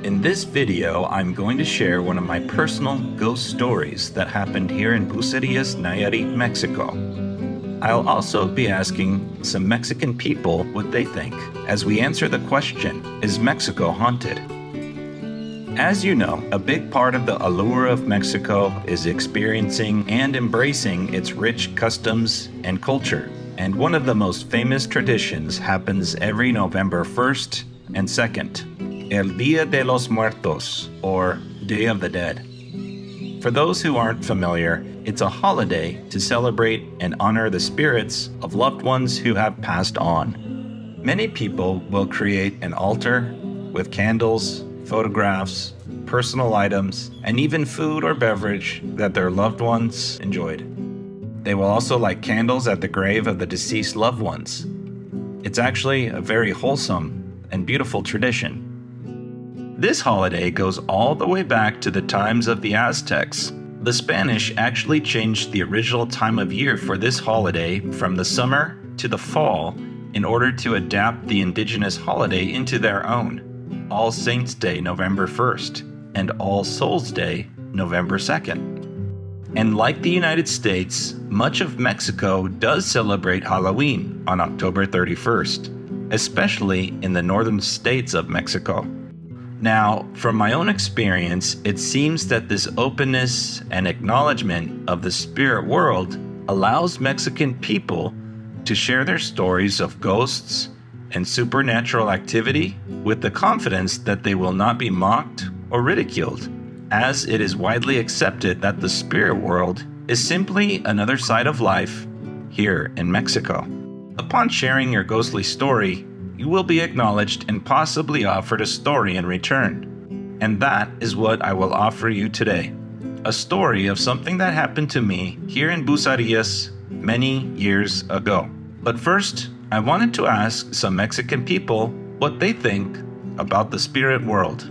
In this video, I'm going to share one of my personal ghost stories that happened here in Bucerias, Nayarit, Mexico. I'll also be asking some Mexican people what they think as we answer the question, is Mexico haunted? As you know, a big part of the allure of Mexico is experiencing and embracing its rich customs and culture. And one of the most famous traditions happens every November 1st and 2nd, El Día de los Muertos, or Day of the Dead. For those who aren't familiar, it's a holiday to celebrate and honor the spirits of loved ones who have passed on. Many people will create an altar with candles, photographs, personal items, and even food or beverage that their loved ones enjoyed. They will also light candles at the grave of the deceased loved ones. It's actually a very wholesome and beautiful tradition. This holiday goes all the way back to the times of the Aztecs. The Spanish actually changed the original time of year for this holiday from the summer to the fall in order to adapt the indigenous holiday into their own. All Saints' Day, November 1st, and All Souls' Day, November 2nd. And like the United States, much of Mexico does celebrate Halloween on October 31st, especially in the northern states of Mexico. Now, from my own experience, it seems that this openness and acknowledgement of the spirit world allows Mexican people to share their stories of ghosts and supernatural activity with the confidence that they will not be mocked or ridiculed, as it is widely accepted that the spirit world is simply another side of life here in Mexico. Upon sharing your ghostly story, you will be acknowledged and possibly offered a story in return. And that is what I will offer you today. A story of something that happened to me here in Bucerias many years ago. But first, I wanted to ask some Mexican people what they think about the spirit world.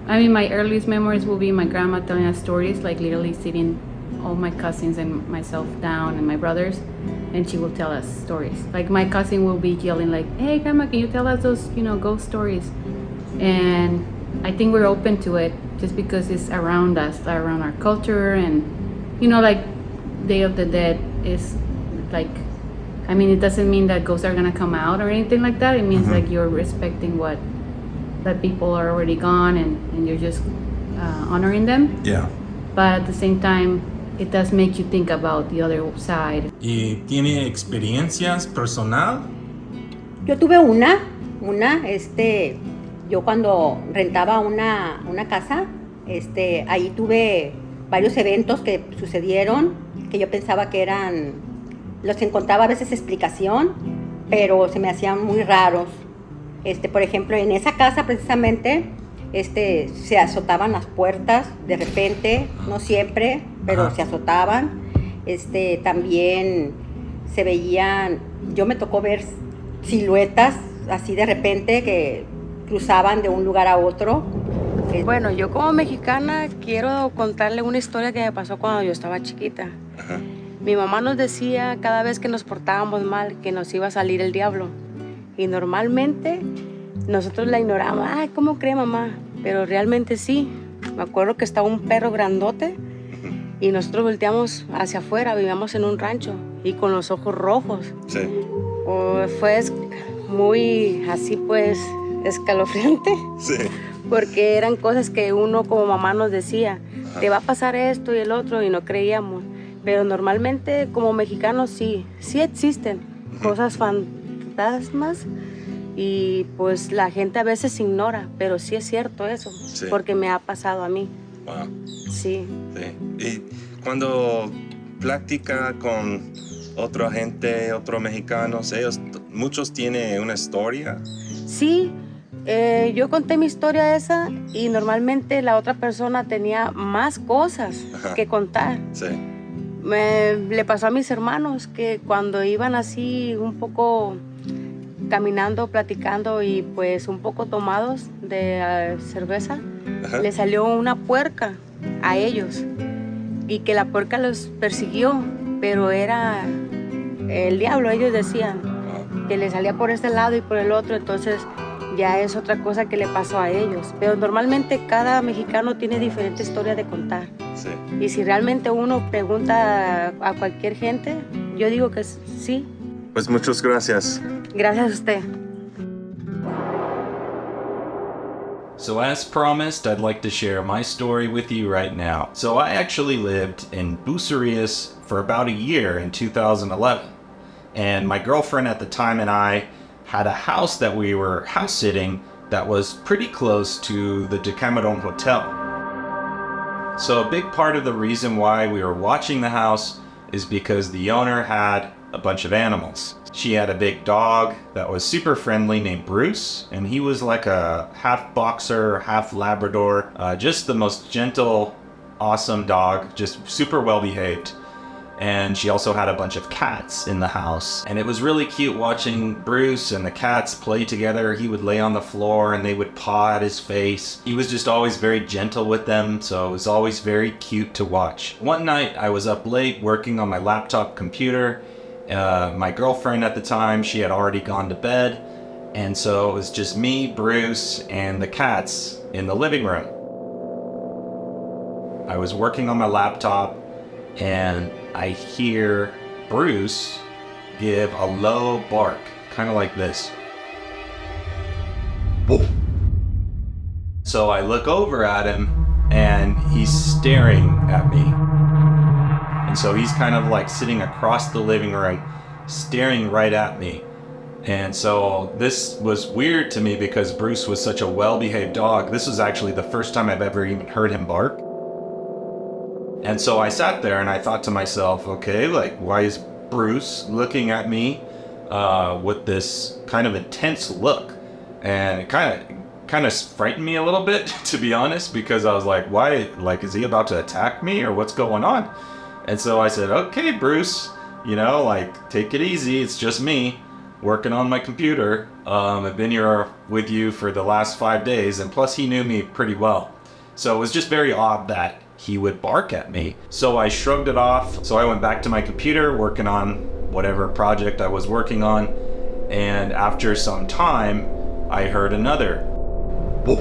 I mean, my earliest memories will be my grandma telling us stories, like literally sitting all my cousins and myself down and my brothers, and she will tell us stories. Like my cousin will be yelling like, hey grandma, can you tell us those, ghost stories? And I think we're open to it just because it's around us, around our culture, and like Day of the Dead is like, I mean, it doesn't mean that ghosts are gonna come out or anything like that. It means like you're respecting that people are already gone and you're just honoring them. Yeah. But at the same time, it does make you think about the other side. ¿Y tiene experiencias personal? Yo tuve una, yo cuando rentaba una casa, ahí tuve varios eventos que sucedieron, que yo pensaba que los encontraba a veces explicación, pero se me hacían muy raros. Por ejemplo, en esa casa precisamente, se azotaban las puertas de repente, no siempre, pero se azotaban. También se veían, yo me tocó ver siluetas así de repente que cruzaban de un lugar a otro. Bueno, yo como mexicana quiero contarle una historia que me pasó cuando yo estaba chiquita. Ajá. Mi mamá nos decía cada vez que nos portábamos mal que nos iba a salir el diablo. Y normalmente nosotros la ignoramos. Ay, ¿cómo cree mamá? Pero realmente sí. Me acuerdo que estaba un perro grandote y nosotros volteamos hacia afuera, vivíamos en un rancho y con los ojos rojos. Sí. Fue muy así pues escalofriante. Sí. Porque eran cosas que uno como mamá nos decía, te va a pasar esto y el otro, y no creíamos. Pero normalmente como mexicanos sí existen cosas fantasmas y pues la gente a veces ignora, pero sí es cierto eso, sí. Porque me ha pasado a mí. Wow. Sí. Sí. Y cuando practica con otra gente, otros mexicanos, muchos tienen una historia. Sí, yo conté mi historia esa y normalmente la otra persona tenía más cosas que contar. Sí. Le pasó a mis hermanos que cuando iban así un poco caminando, platicando y pues un poco tomados de cerveza, le salió una puerca a ellos y que la puerca los persiguió, pero era el diablo, ellos decían, que le salía por este lado y por el otro. Entonces ya es otra cosa que le pasó a ellos. Pero normalmente cada mexicano tiene diferente historia de contar. Sí. Y si realmente uno pregunta a cualquier gente, yo digo que sí. Pues muchas gracias. Gracias a usted. So as promised, I'd like to share my story with you right now. So I actually lived in Bucerias for about a year in 2011. And my girlfriend at the time and I had a house that we were house sitting that was pretty close to the Decameron Hotel. So a big part of the reason why we were watching the house is because the owner had a bunch of animals. She had a big dog that was super friendly named Bruce, and he was like a half boxer, half Labrador, just the most gentle, awesome dog, just super well behaved. And she also had a bunch of cats in the house. And it was really cute watching Bruce and the cats play together. He would lay on the floor and they would paw at his face. He was just always very gentle with them, so it was always very cute to watch. One night I was up late working on my laptop computer. My girlfriend at the time, she had already gone to bed. And so it was just me, Bruce, and the cats in the living room. I was working on my laptop and I hear Bruce give a low bark, kind of like this. Whoa. So I look over at him and he's staring at me. And so he's kind of like sitting across the living room, staring right at me. And so this was weird to me because Bruce was such a well-behaved dog. This was actually the first time I've ever even heard him bark. And so I sat there and I thought to myself, okay, like, why is Bruce looking at me with this kind of intense look? And it kind of frightened me a little bit, to be honest, because I was like, why, like, is he about to attack me or what's going on? And so I said, okay, Bruce, you know, like, take it easy. It's just me working on my computer. I've been here with you for the last 5 days, and plus he knew me pretty well. So it was just very odd that he would bark at me. So I shrugged it off. So I went back to my computer working on whatever project I was working on. And after some time, I heard another woof.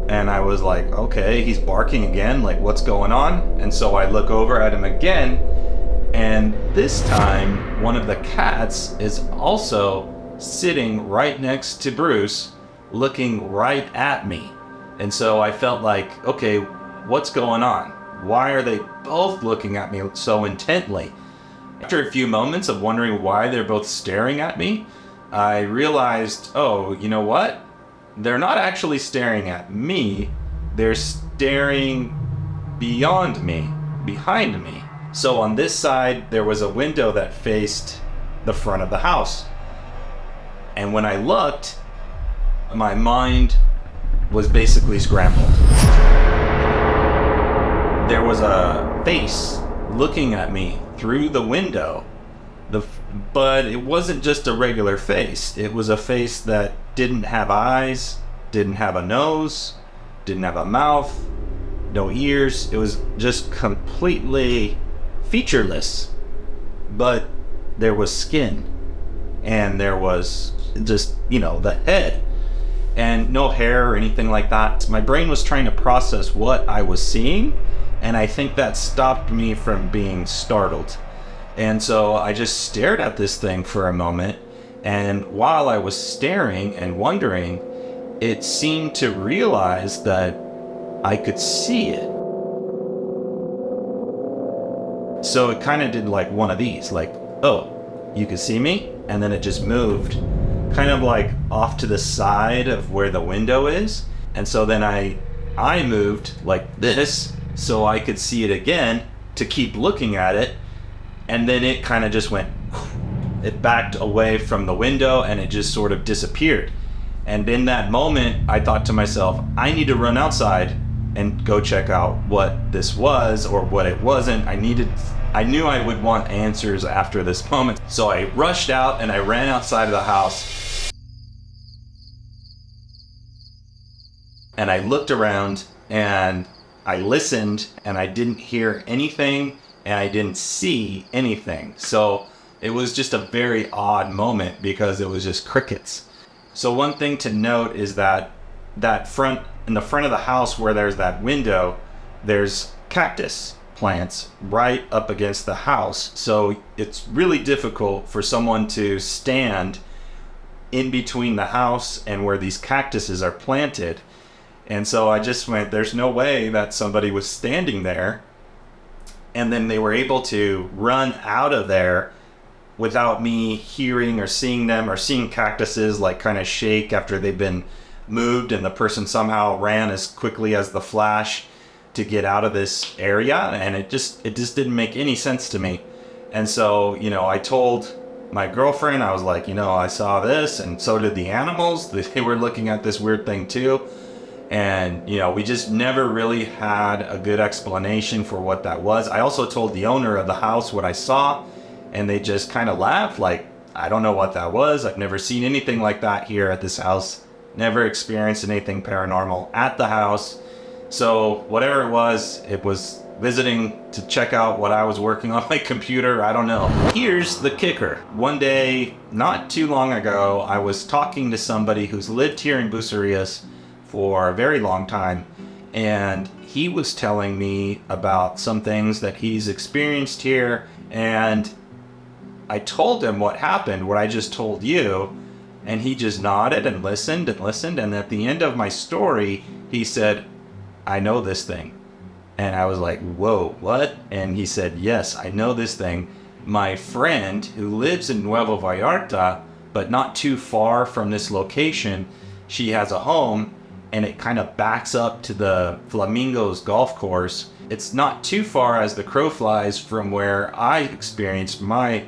And I was like, okay, he's barking again. Like, what's going on? And so I look over at him again. And this time, one of the cats is also sitting right next to Bruce, looking right at me. And so I felt like, okay, what's going on? Why are they both looking at me so intently? After a few moments of wondering why they're both staring at me, I realized, oh, you know what? They're not actually staring at me. They're staring beyond me, behind me. So on this side, there was a window that faced the front of the house. And when I looked, my mind was basically scrambled. There was a face looking at me through the window, but it wasn't just a regular face. It was a face that didn't have eyes, didn't have a nose, didn't have a mouth, no ears. It was just completely featureless, but there was skin, and there was just, you know, the head, and no hair or anything like that. My brain was trying to process what I was seeing, and I think that stopped me from being startled. And so I just stared at this thing for a moment, and while I was staring and wondering, it seemed to realize that I could see it. So it kind of did like one of these, like, oh, you can see me? And then it just moved kind of like off to the side of where the window is. And so then I moved like this so I could see it again to keep looking at it. And then it kind of just went, it backed away from the window and it just sort of disappeared. And in that moment, I thought to myself, I need to run outside and go check out what this was or what it wasn't. I knew I would want answers after this moment. So I rushed out and I ran outside of the house. And I looked around and I listened and I didn't hear anything and I didn't see anything. So it was just a very odd moment because it was just crickets. So one thing to note is that in the front of the house where there's that window, there's cactus plants right up against the house. So it's really difficult for someone to stand in between the house and where these cactuses are planted. And so I just went, there's no way that somebody was standing there and then they were able to run out of there without me hearing or seeing them, or seeing cactuses like kind of shake after they've been moved, and the person somehow ran as quickly as the flash to get out of this area. And it just didn't make any sense to me. And so, I told my girlfriend, I was like, I saw this, and so did the animals. They were looking at this weird thing too. And, we just never really had a good explanation for what that was. I also told the owner of the house what I saw, and they just kind of laughed like, I don't know what that was. I've never seen anything like that here at this house. Never experienced anything paranormal at the house. So whatever it was visiting to check out what I was working on my computer. I don't know. Here's the kicker. One day, not too long ago, I was talking to somebody who's lived here in Bucerias for a very long time, and he was telling me about some things that he's experienced here, and I told him what happened, what I just told you, and he just nodded and listened, and at the end of my story, he said, I know this thing. And I was like, whoa, what? And he said, yes, I know this thing. My friend who lives in Nuevo Vallarta, but not too far from this location, she has a home, and it kind of backs up to the Flamingos golf course. It's not too far as the crow flies from where I experienced my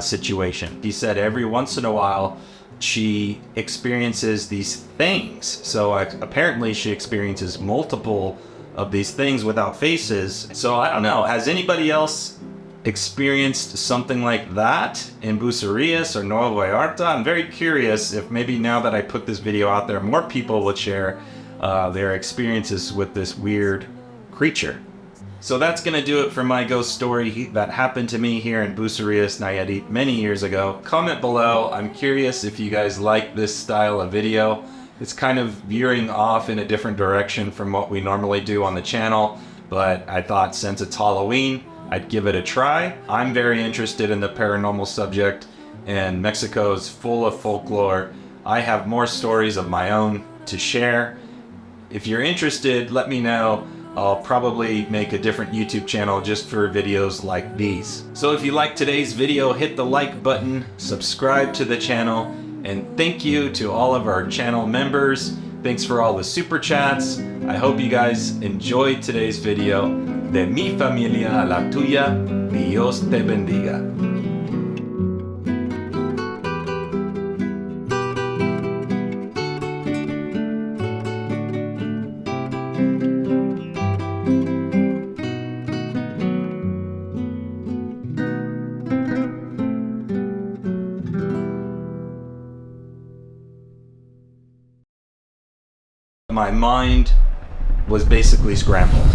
situation. He said every once in a while she experiences these things. So apparently she experiences multiple of these things without faces. So I don't know, has anybody else experienced something like that in Bucerias or Nueva Vallarta? I'm very curious if maybe now that I put this video out there, more people would share their experiences with this weird creature. So that's gonna do it for my ghost story that happened to me here in Bucerias, Nayarit many years ago. Comment below. I'm curious if you guys like this style of video. It's kind of veering off in a different direction from what we normally do on the channel, but I thought since it's Halloween, I'd give it a try. I'm very interested in the paranormal subject, and Mexico is full of folklore. I have more stories of my own to share. If you're interested, let me know. I'll probably make a different YouTube channel just for videos like these. So if you liked today's video, hit the like button, subscribe to the channel, and thank you to all of our channel members. Thanks for all the super chats. I hope you guys enjoyed today's video. De mi familia a la tuya, Dios te bendiga. My mind was basically scrambled.